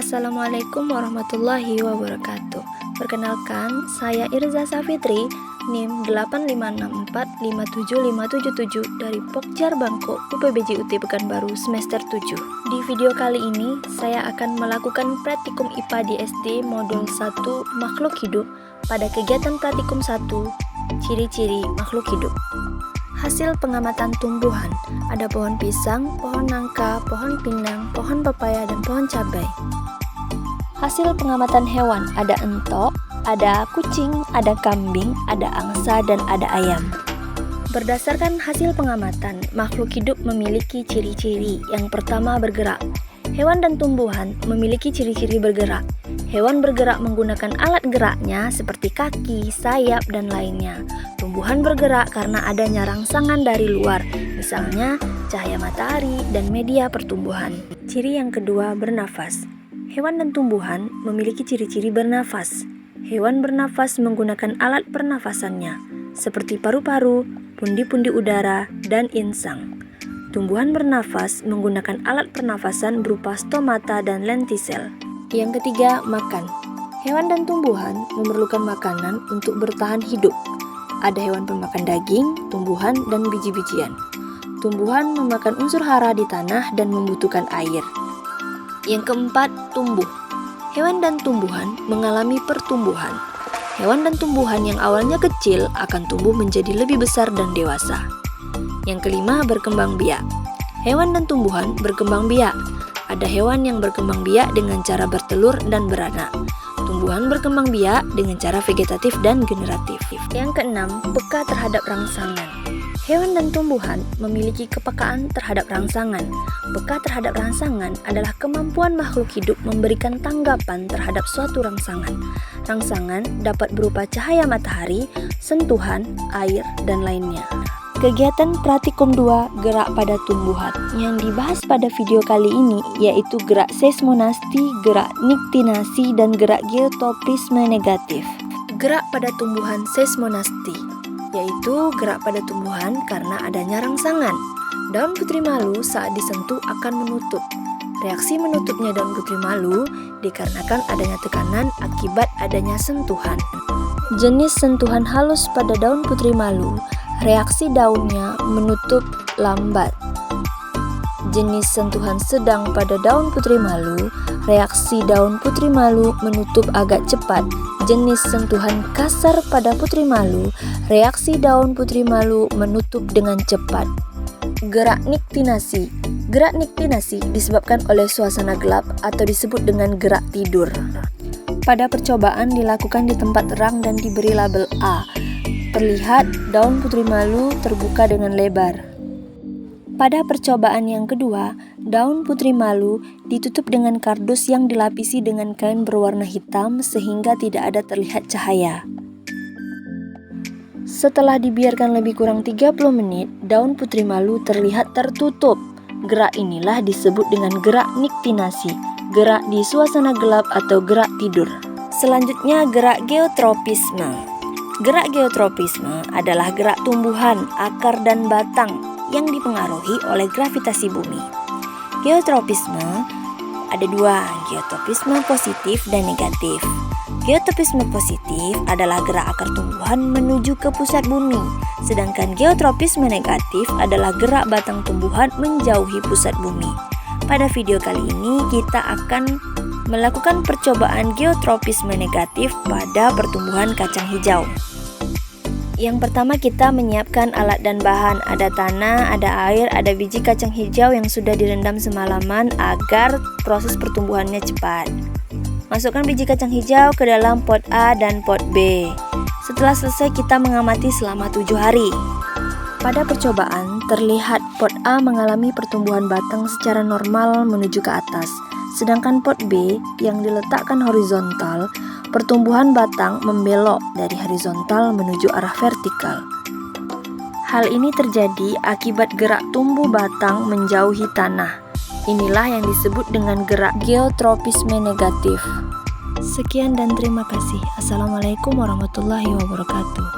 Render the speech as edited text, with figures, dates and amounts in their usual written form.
Assalamualaikum warahmatullahi wabarakatuh. Perkenalkan, saya Irza Safitri, NIM 856457577 dari Pokjar Bangko, UPBJ UT Pekanbaru semester 7. Di video kali ini, saya akan melakukan praktikum IPA di SD modul 1 makhluk hidup pada kegiatan praktikum 1 ciri-ciri makhluk hidup. Hasil pengamatan tumbuhan, ada pohon pisang, pohon nangka, pohon pinang, pohon pepaya, dan pohon cabai. Hasil pengamatan hewan, ada entok, ada kucing, ada kambing, ada angsa, dan ada ayam. Berdasarkan hasil pengamatan, makhluk hidup memiliki ciri-ciri. Yang pertama, bergerak. Hewan dan tumbuhan memiliki ciri-ciri bergerak. Hewan bergerak menggunakan alat geraknya seperti kaki, sayap, dan lainnya. Tumbuhan bergerak karena adanya rangsangan dari luar, misalnya cahaya matahari dan media pertumbuhan. Ciri yang kedua, bernafas. Hewan dan tumbuhan memiliki ciri-ciri bernafas. Hewan bernafas menggunakan alat pernafasannya, seperti paru-paru, pundi-pundi udara, dan insang. Tumbuhan bernafas menggunakan alat pernafasan berupa stomata dan lentisel. Yang ketiga, makan. Hewan dan tumbuhan memerlukan makanan untuk bertahan hidup. Ada hewan pemakan daging, tumbuhan, dan biji-bijian. Tumbuhan memakan unsur hara di tanah dan membutuhkan air. Yang keempat, tumbuh. Hewan dan tumbuhan mengalami pertumbuhan. Hewan dan tumbuhan yang awalnya kecil akan tumbuh menjadi lebih besar dan dewasa. Yang kelima, berkembang biak. Hewan dan tumbuhan berkembang biak. Ada hewan yang berkembang biak dengan cara bertelur dan beranak. Tumbuhan berkembang biak dengan cara vegetatif dan generatif. Yang keenam, peka terhadap rangsangan. Hewan dan tumbuhan memiliki kepekaan terhadap rangsangan. Peka terhadap rangsangan adalah kemampuan makhluk hidup memberikan tanggapan terhadap suatu rangsangan. Rangsangan dapat berupa cahaya matahari, sentuhan, air, dan lainnya. Kegiatan praktikum 2, gerak pada tumbuhan. Yang dibahas pada video kali ini yaitu gerak seismonasti, gerak niktinasi, dan gerak geotropisme negatif. Gerak pada tumbuhan seismonasti, yaitu gerak pada tumbuhan karena adanya rangsangan. Daun putri malu saat disentuh akan menutup. Reaksi menutupnya daun putri malu dikarenakan adanya tekanan akibat adanya sentuhan. Jenis sentuhan halus pada daun putri malu, reaksi daunnya menutup lambat. Jenis sentuhan sedang pada daun putri malu, reaksi daun putri malu menutup agak cepat. Jenis sentuhan kasar pada putri malu, reaksi daun putri malu menutup dengan cepat. Gerak niktinasi. Gerak niktinasi disebabkan oleh suasana gelap atau disebut dengan gerak tidur. Pada percobaan dilakukan di tempat terang dan diberi label A. Terlihat daun putri malu terbuka dengan lebar. Pada percobaan yang kedua, daun putri malu ditutup dengan kardus yang dilapisi dengan kain berwarna hitam sehingga tidak ada terlihat cahaya. Setelah dibiarkan lebih kurang 30 menit, daun putri malu terlihat tertutup. Gerak inilah disebut dengan gerak niktinasi, gerak di suasana gelap atau gerak tidur. Selanjutnya, gerak geotropisme. Gerak geotropisme adalah gerak tumbuhan, akar, dan batang yang dipengaruhi oleh gravitasi bumi. Geotropisme ada dua, geotropisme positif dan negatif. Geotropisme positif adalah gerak akar tumbuhan menuju ke pusat bumi, sedangkan geotropisme negatif adalah gerak batang tumbuhan menjauhi pusat bumi. Pada video kali ini kita akan melakukan percobaan geotropisme negatif pada pertumbuhan kacang hijau. Yang pertama, kita menyiapkan alat dan bahan. Ada tanah, ada air, ada biji kacang hijau yang sudah direndam semalaman agar proses pertumbuhannya cepat. Masukkan biji kacang hijau ke dalam pot A dan pot B. Setelah selesai, kita mengamati selama 7 hari. Pada percobaan, terlihat pot A mengalami pertumbuhan batang secara normal menuju ke atas. Sedangkan pot B yang diletakkan horizontal, pertumbuhan batang membelok dari horizontal menuju arah vertikal. Hal ini terjadi akibat gerak tumbuh batang menjauhi tanah. Inilah yang disebut dengan gerak geotropisme negatif. Sekian dan terima kasih. Assalamualaikum warahmatullahi wabarakatuh.